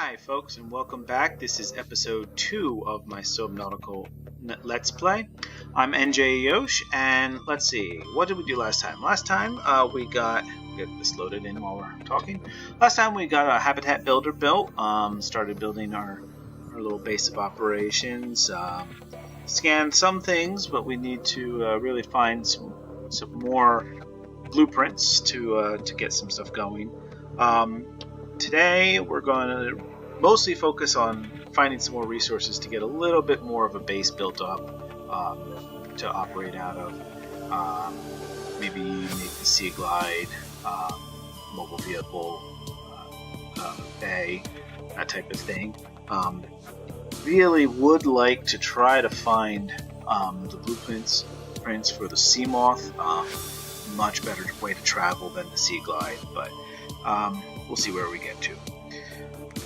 Hi folks, and welcome back. This is episode 2 of my Subnautical Let's Play. I'm NJ Yosh, and let's see, what did we do last time? Last time we got, get this loaded in while we're talking. Last time we got a habitat builder built, started building our little base of operations, scanned some things, but we need to really find some more blueprints to get some stuff going. Today we're going to mostly focus on finding some more resources to get a little bit more of a base built up to operate out of. Maybe make the Sea Glide, mobile vehicle, bay, that type of thing. Really would like to try to find the blueprints for the Sea Moth. Much better way to travel than the Sea Glide, but we'll see where we get to.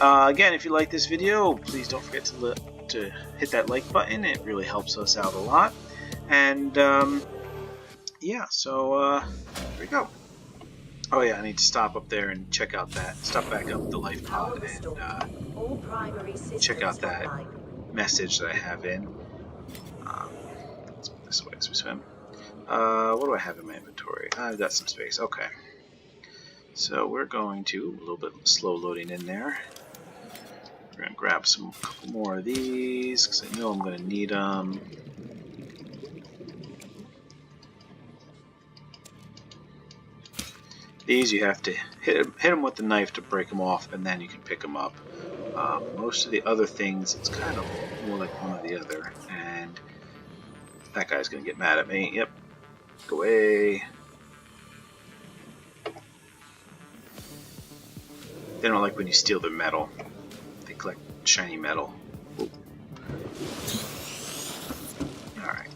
Again, if you like this video, please don't forget to hit that like button. It really helps us out a lot. And yeah, so here we go. Oh yeah, I need to stop up there and check out that. Stop back up the life pod and check out that message that I have in. Let's put this away as we swim. What do I have in my inventory? I've got some space. Okay. So we're going to, a little bit slow loading in there. We're going to grab a couple more of these because I know I'm going to need them. These you have to hit them with the knife to break them off, and then you can pick them up. Most of the other things, it's kind of more like one or the other. And that guy's going to get mad at me. Yep. Go away. They don't like when you steal their metal. They collect shiny metal. Ooh. Alright.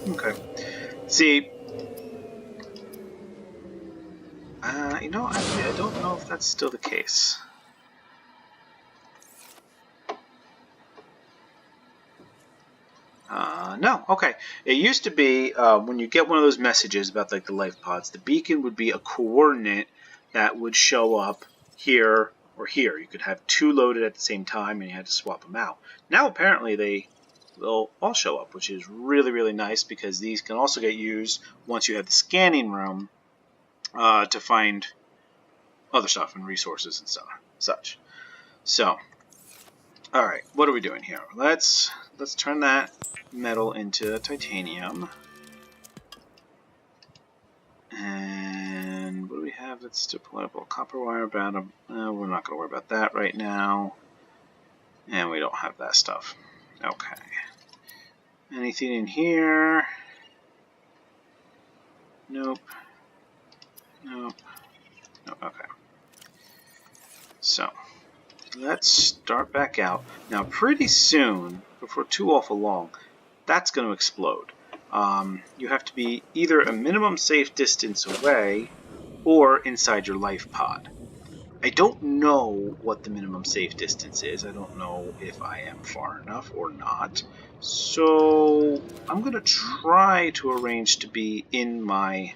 Okay. See, you know, actually, I don't know if that's still the case. No, okay. It used to be when you get one of those messages about like the life pods, the beacon would be a coordinate that would show up here or here. You could have two loaded at the same time, and you had to swap them out. Now apparently they'll all show up, which is really, really nice because these can also get used once you have the scanning room to find other stuff and resources and such. So, all right, what are we doing here? Let's turn that metal into titanium. And what do we have that's still deployable? Copper wire bottom. We're not going to worry about that right now. And we don't have that stuff. Okay. Anything in here? Nope. Nope. Nope. Okay. So, let's start back out. Now, pretty soon, before too awful long, that's going to explode. You have to be either a minimum safe distance away or inside your life pod. I don't know what the minimum safe distance is. I don't know if I am far enough or not. So I'm going to try to arrange to be in my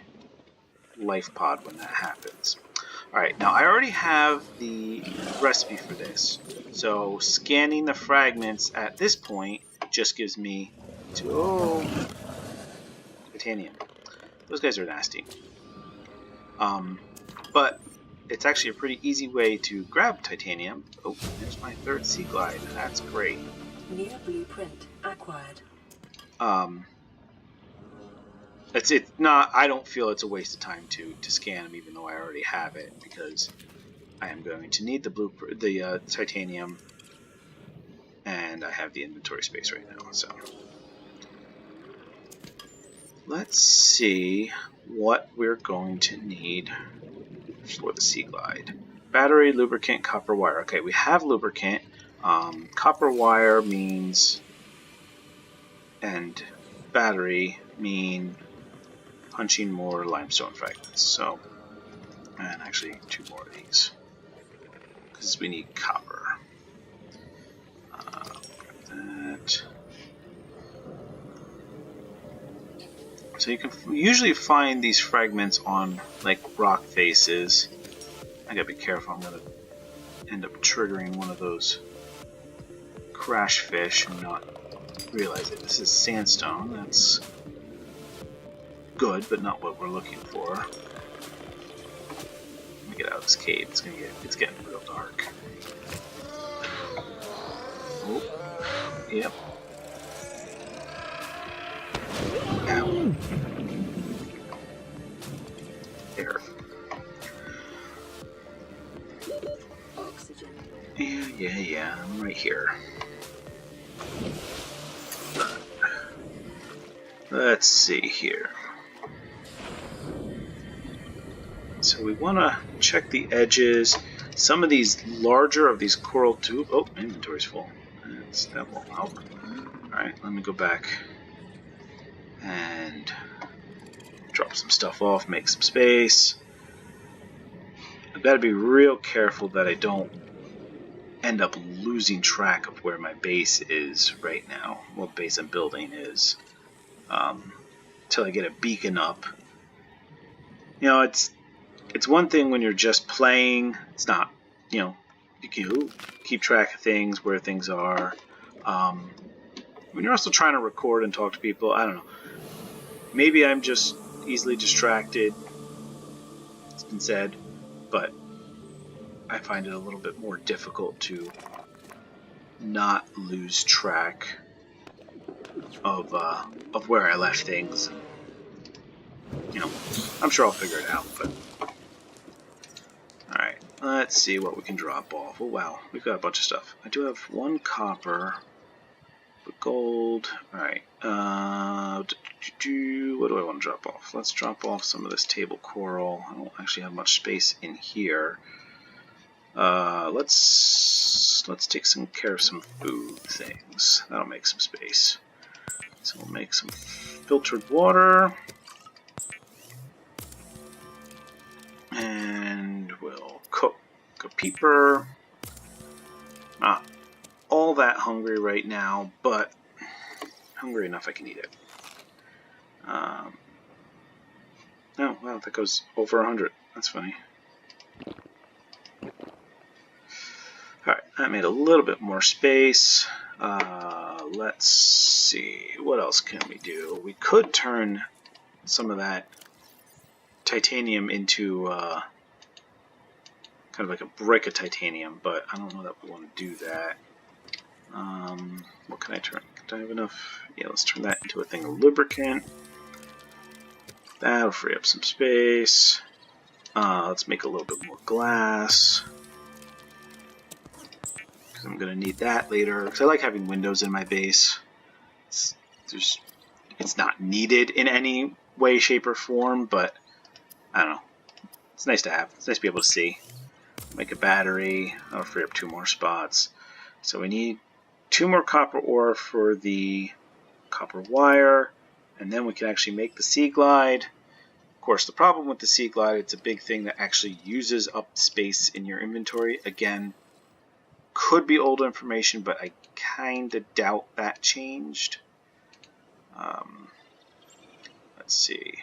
life pod when that happens. Alright, now I already have the recipe for this. So scanning the fragments at this point just gives me titanium. Those guys are nasty. But it's actually a pretty easy way to grab titanium. Oh, there's my third Sea Glide. That's great. New blueprint acquired. It's not. I don't feel it's a waste of time to scan them, even though I already have it, because I am going to need the titanium, and I have the inventory space right now. So let's see what we're going to need for the Sea Glide. Battery, lubricant, copper wire. Okay, we have lubricant. Copper wire means, and battery mean punching more limestone fragments. So, and actually 2 more of these because we need copper. Grab that. So you can usually find these fragments on like rock faces. I gotta be careful, I'm gonna end up triggering one of those crash fish and not realize it. This is sandstone, that's good, but not what we're looking for. Let me get out of this cave, it's getting real dark. Oh, yep. Ow. There. Oxygen. Yeah, I'm right here. Let's see here. So we want to check the edges. Some of these larger of these coral tube. Oh, inventory's full. That won't help. Alright, let me go back and drop some stuff off, make some space. I've got to be real careful that I don't end up losing track of where my base is right now, what base I'm building is, until I get a beacon up. You know, it's one thing when you're just playing. It's not, you know, you can keep track of things, where things are. When you're also trying to record and talk to people, I don't know. Maybe I'm just easily distracted, it's been said, but I find it a little bit more difficult to not lose track of where I left things. You know, I'm sure I'll figure it out, but alright, let's see what we can drop off. Oh wow, we've got a bunch of stuff. I do have 1 copper, but gold. Alright, what do I want to drop off? Let's drop off some of this table coral. I don't actually have much space in here. Let's take some care of some food things. That'll make some space. So we'll make some filtered water. And we'll cook a peeper. Not all that hungry right now, but hungry enough I can eat it. Oh, wow, that goes over 100. That's funny. Alright, that made a little bit more space. Let's see, what else can we do? We could turn some of that titanium into kind of like a brick of titanium, but I don't know that we want to do that. What can I turn? Do I have enough? Yeah, let's turn that into a thing of lubricant. That'll free up some space. Let's make a little bit more glass, because I'm going to need that later. Because I like having windows in my base. It's not needed in any way, shape, or form, but I don't know. It's nice to have. It's nice to be able to see. Make a battery. I'll free up 2 more spots. So we need 2 more copper ore for the copper wire, and then we can actually make the Sea Glide. Of course, the problem with the Sea Glide, it's a big thing that actually uses up space in your inventory. Again, could be old information, but I kind of doubt that changed. Let's see.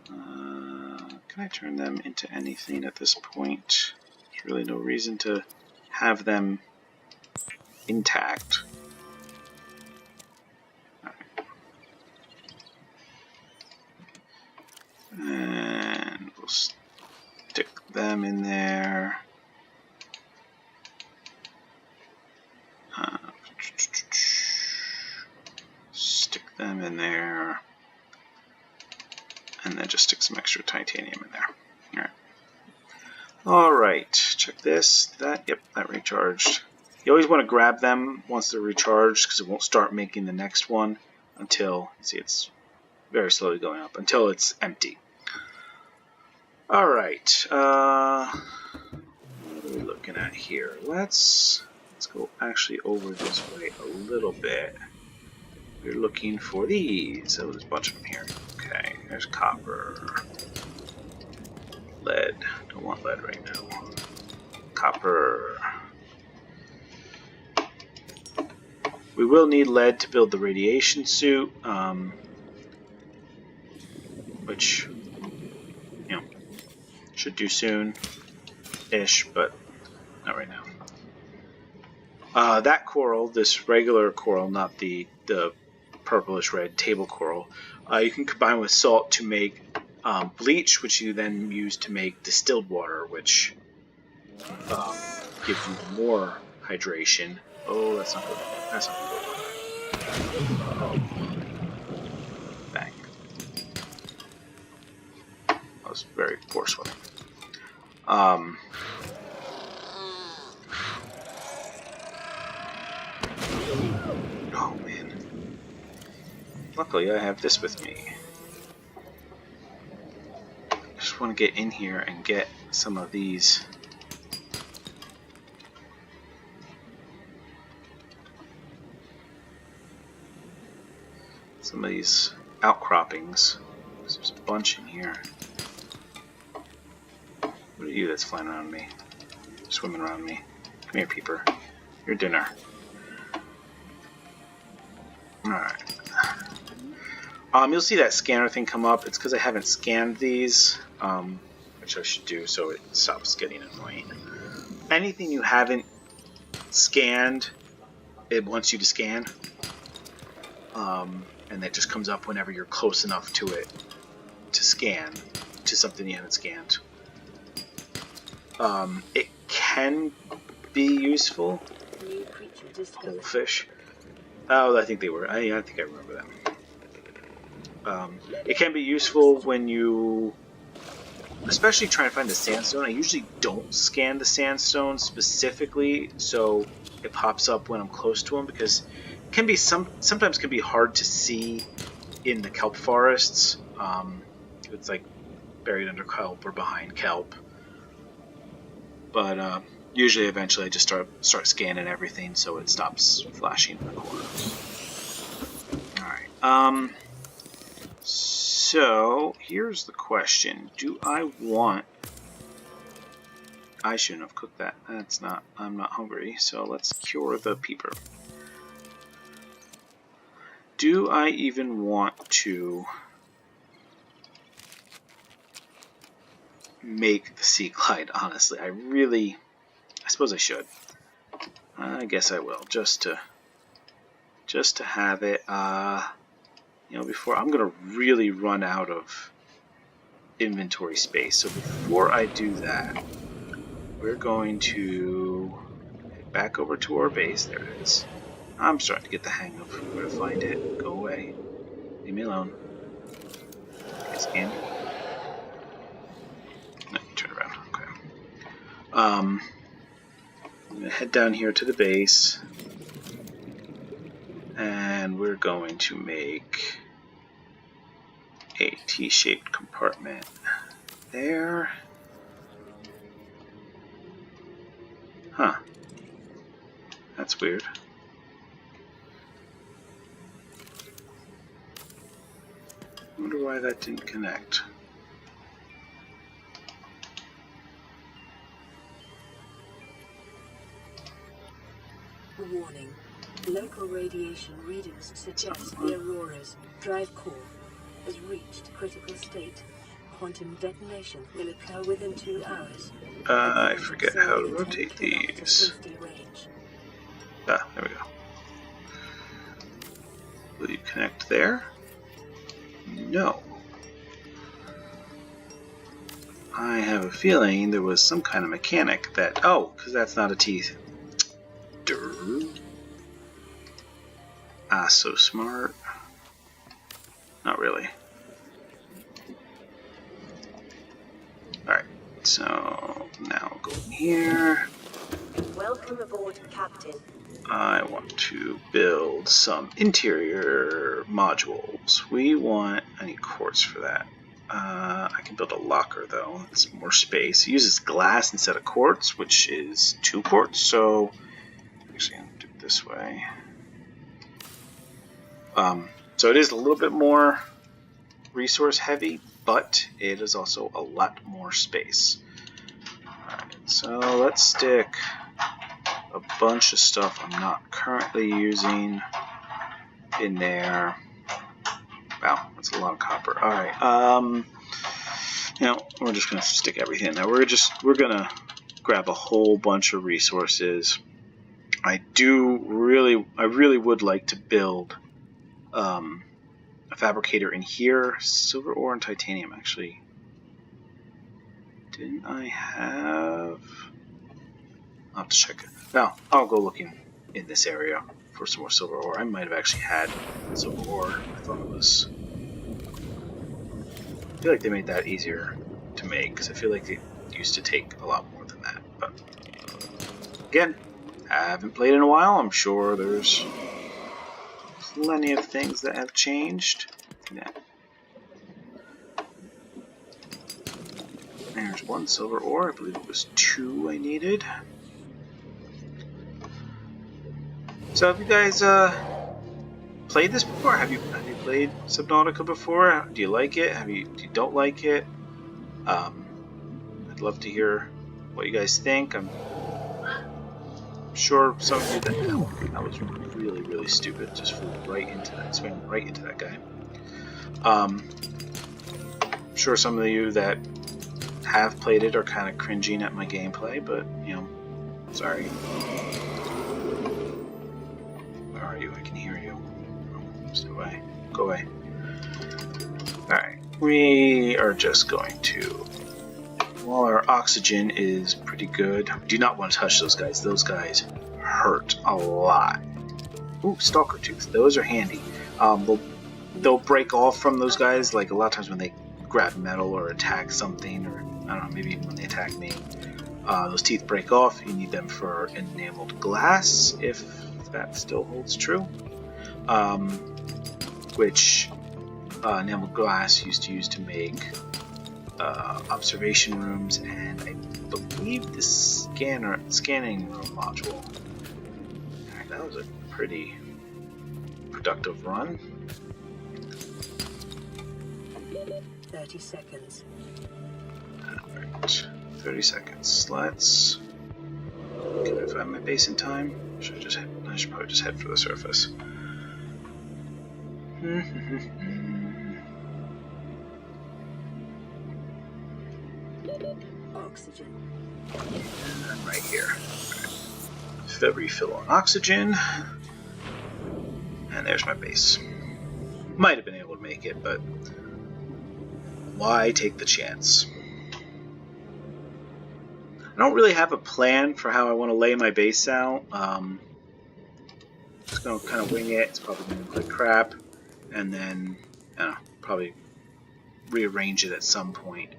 Can I turn them into anything at this point? There's really no reason to have them intact. And we'll stick them in there. Stick them in there. And then just stick some extra titanium in there. Alright, check this. Yep, that recharged. You always want to grab them once they're recharged, because it won't start making the next one until, see, it's very slowly going up, until it's empty. Alright, what are we looking at here? Let's go actually over this way a little bit. We're looking for these. Oh, there's a bunch of them here. Okay, there's copper. Lead. Don't want lead right now. Copper. We will need lead to build the radiation suit. which, you know, should do soon-ish, but not right now. That coral, this regular coral, not the purplish red table coral, you can combine with salt to make bleach, which you then use to make distilled water, which gives you more hydration. Oh, that's not good. That's not good. Bang. That was very forceful. Oh man. Luckily, I have this with me. Just want to get in here and get some of these. Some of these outcroppings. There's a bunch in here. What are you that's flying around me? Swimming around me. Come here, peeper. Your dinner. Alright. You'll see that scanner thing come up. It's because I haven't scanned these, which I should do so it stops getting annoying. Anything you haven't scanned, it wants you to scan. And that just comes up whenever you're close enough to it to scan to something you haven't scanned. It can be useful. Goldfish. Oh, I think they were. I think I remember them. It can be useful when you, especially trying to find the sandstone. I usually don't scan the sandstone specifically, so it pops up when I'm close to them, because it can be sometimes can be hard to see in the kelp forests. It's like buried under kelp or behind kelp. But usually, eventually, I just start scanning everything so it stops flashing in the corners. All right. So here's the question: do I want? I shouldn't have cooked that. That's not. I'm not hungry. So let's cure the peeper. Do I even want to make the sea glide? Honestly, I suppose I should. I guess I will, just to have it. Before I'm gonna really run out of inventory space. So before I do that, we're going to head back over to our base. There it is. I'm starting to get the hang of where to find it. Go away. Leave me alone. Okay, scan. No, turn around. Okay. I'm gonna head down here to the base, and we're going to make a T-shaped compartment there. Huh. That's weird. I wonder why that didn't connect. Warning. Local radiation readings suggest the Aurora's drive core has reached critical state. Quantum detonation will occur within 2 hours. I forget how to rotate these. There we go. Will you connect there? No. I have a feeling there was some kind of mechanic that... Oh, because that's not a T. Ah, so smart. Not really. Alright, so now I'll go in here. Welcome aboard, Captain. I want to build some interior modules. I need quartz for that. I can build a locker though. It's more space. It uses glass instead of quartz, which is 2 quartz, so actually I'm going to do it this way. So it is a little bit more resource heavy, but it is also a lot more space. Alright, so let's stick a bunch of stuff I'm not currently using in there. Wow, That's a lot of copper. All right. We're just gonna stick everything in there. We're gonna grab a whole bunch of resources. I really would like to build a fabricator in here. Silver ore and titanium, actually. Didn't I have? I'll have to check it. No, I'll go looking in this area for some more silver ore. I might have actually had silver ore. I thought it was. I feel like they made that easier to make because I feel like it used to take a lot more than that. But again, I haven't played in a while. I'm sure there's plenty of things that have changed. Yeah. There's one silver ore. I believe it was 2 I needed. So have you guys played this before? Have you played Subnautica before? Do you like it? Do you don't like it? I'd love to hear what you guys think. I'm sure some of you that was really stupid. Just flew right into that, swam right into that guy. I'm sure some of you that have played it are kind of cringing at my gameplay, but sorry. Where are you? I can hear you. Stay away. Go away. Alright, we are just going to, while our oxygen is pretty good, do not want to touch those guys. Those guys hurt a lot. Ooh, stalker tooth. Those are handy. They'll break off from those guys, like a lot of times when they grab metal or attack something, or I don't know, maybe even when they attack me. Those teeth break off. You need them for enameled glass, if that still holds true. Which enameled glass used to use to make observation rooms and I believe the scanning room module. Alright, that was a pretty productive run. 30 seconds. Alright, 30 seconds. Let's. Can I find my base in time? I should probably just head for the surface. Oxygen. I'm right here. The refill on oxygen. And there's my base. Might have been able to make it, but why take the chance? I don't really have a plan for how I want to lay my base out. Just going to kind of wing it. It's probably going to look like crap. And then, I don't know, probably rearrange it at some point.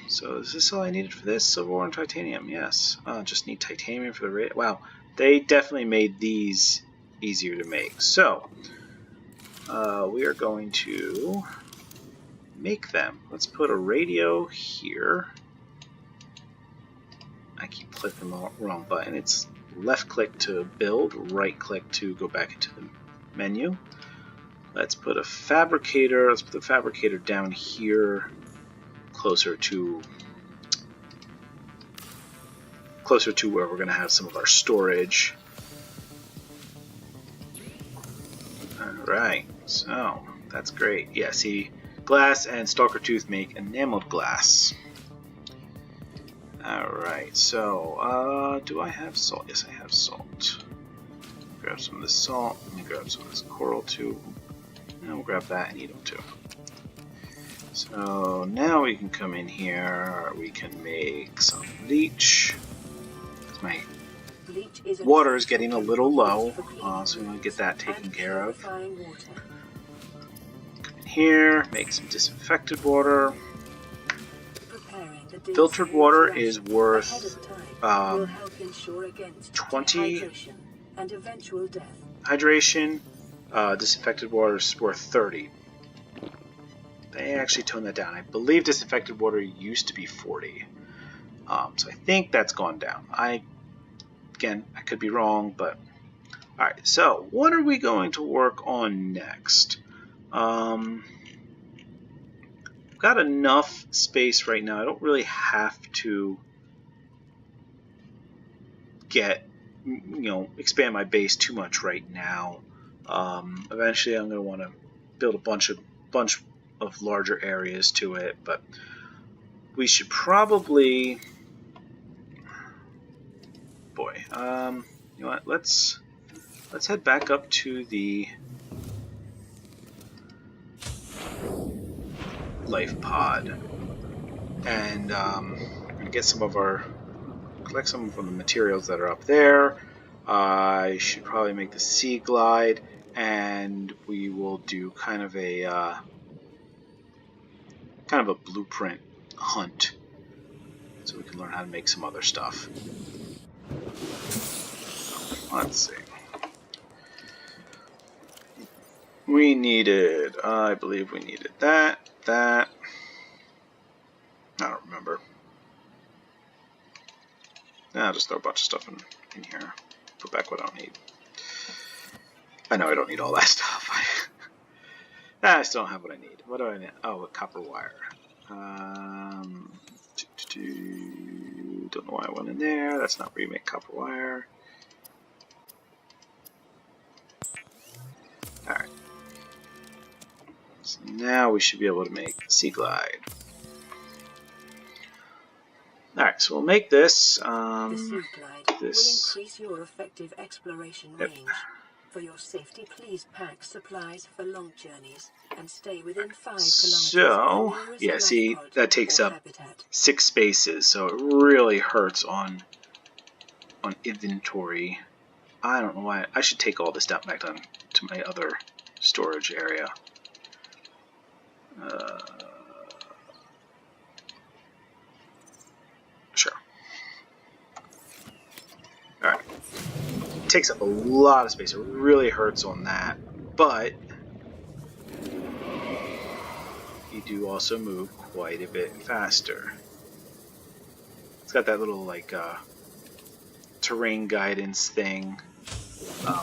So is this all I needed for this? Silver ore and titanium, yes. Just need titanium for the rate. Wow, they definitely made these easier to make. So, we are going to make them. Let's put a radio here. I keep clicking the wrong button. It's left click to build, right click to go back into the menu. Let's put a fabricator. Let's put the fabricator down here, closer to where we're going to have some of our storage. Alright, so that's great. Yeah, see, glass and stalker tooth make enameled glass. Alright, so, do I have salt? Yes, I have salt. Grab some of this salt. Let me grab some of this coral too. And we'll grab that and eat them too. So now we can come in here. We can make some bleach. My water is getting a little low, so we want to get that taken care of. Come in here, make some disinfected water. Filtered water is worth 20 hydration. Disinfected water is worth 30. They actually toned that down. I believe disinfected water used to be 40. So I think that's gone down. Again, I could be wrong, but alright, so what are we going to work on next? I've got enough space right now. I don't really have to expand my base too much right now. Eventually I'm going to want to build a bunch of larger areas to it, but we should probably, boy, you know what? Let's head back up to the life pod, and we're gonna get collect some of the materials that are up there. I should probably make the sea glide, and we will do kind of a blueprint hunt, so we can learn how to make some other stuff. Let's see. I believe we needed that. I don't remember. I'll just throw a bunch of stuff in here. Put back what I don't need. I know I don't need all that stuff. I still don't have what I need. What do I need? Oh, a copper wire. Don't know why I went in there. That's not where you make copper wire. Alright. So now we should be able to make Sea Glide. Alright, so we'll make this. The Sea Glide will increase your effective exploration range. For your safety, please pack supplies for long journeys and stay within 5 kilometers. So, yeah, see, that takes up 6 spaces, so it really hurts on inventory. I don't know why. I should take all this down back down to my other storage area. Sure. Alright. It takes up a lot of space. It really hurts on that. But you do also move quite a bit faster. It's got that little, like, terrain guidance thing.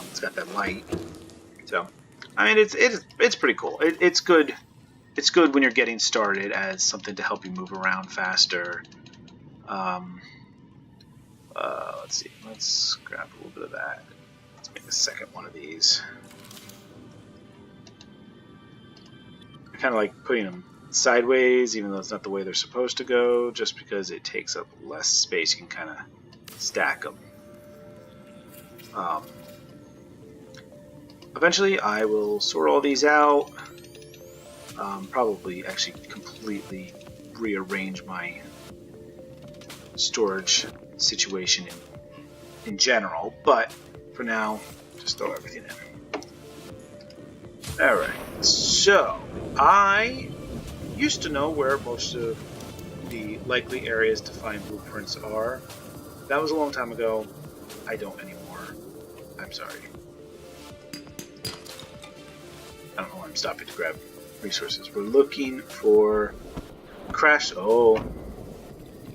It's got that light. So, I mean, it's pretty cool. It's good. It's good when you're getting started as something to help you move around faster. Let's see. Let's grab a little bit of that. Let's make a second one of these. I kind of like putting them sideways, even though it's not the way they're supposed to go, just because it takes up less space. You can kind of stack them. Eventually, I will sort all these out. Probably actually completely rearrange my storage situation in general, but for now, just throw everything in. Alright, so I used to know where most of the likely areas to find blueprints are. That was a long time ago. I don't anymore. I'm sorry. I don't know why I'm stopping to grab resources. We're looking for crash. Oh,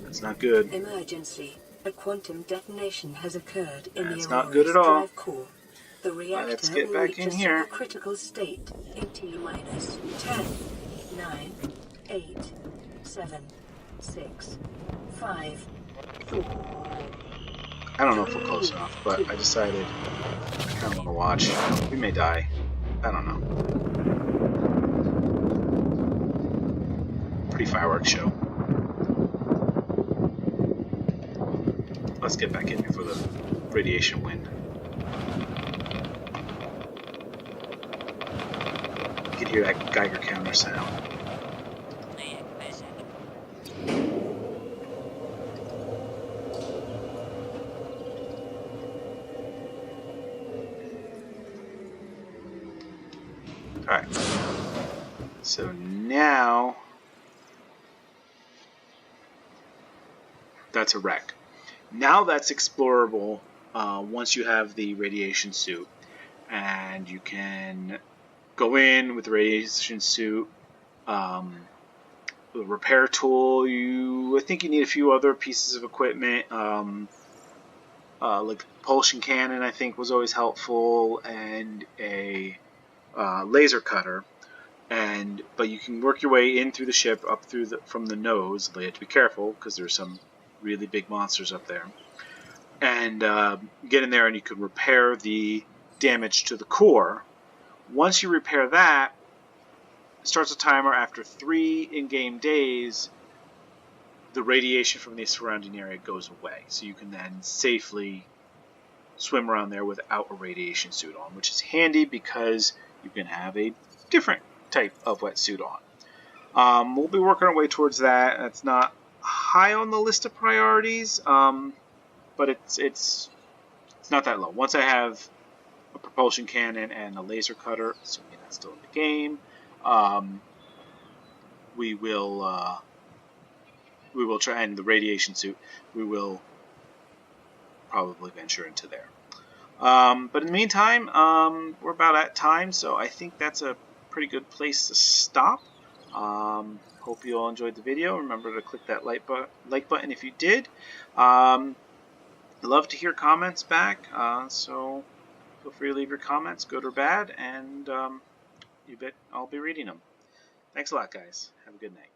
that's not good. Emergency. A quantum detonation has occurred in That's the not good at all. drive core. The reactor Let's get will back reach in a here. critical state in T-minus 10, 9, 8, 7, 6, 5, 4. I don't know if we're close enough, but I decided I kind of want to watch. We may die. I don't know. Pretty fireworks show. Let's get back in before the radiation wind. You can hear that Geiger counter sound. Alright. So now that's a wreck. Now that's explorable once you have the radiation suit, and you can go in with the radiation suit, the repair tool. I think you need a few other pieces of equipment, like the propulsion cannon. I think was always helpful, and a laser cutter. But you can work your way in through the ship, up through from the nose. But you have to be careful because there's some really big monsters up there, and get in there, and you can repair the damage to the core. Once you repair that, starts a timer after 3 in-game days. The radiation from the surrounding area goes away, so you can then safely swim around there without a radiation suit on, which is handy because you can have a different type of wetsuit on. We'll be working our way towards that. It's not high on the list of priorities, but it's not that low. Once I have a propulsion cannon and a laser cutter, assuming that's still in the game, we will try, and the radiation suit, we will probably venture into there. But in the meantime, we're about at time, so I think that's a pretty good place to stop. Hope you all enjoyed the video. Remember to click that like button if you did. I'd love to hear comments back, so feel free to leave your comments, good or bad, and you bet I'll be reading them. Thanks a lot, guys. Have a good night.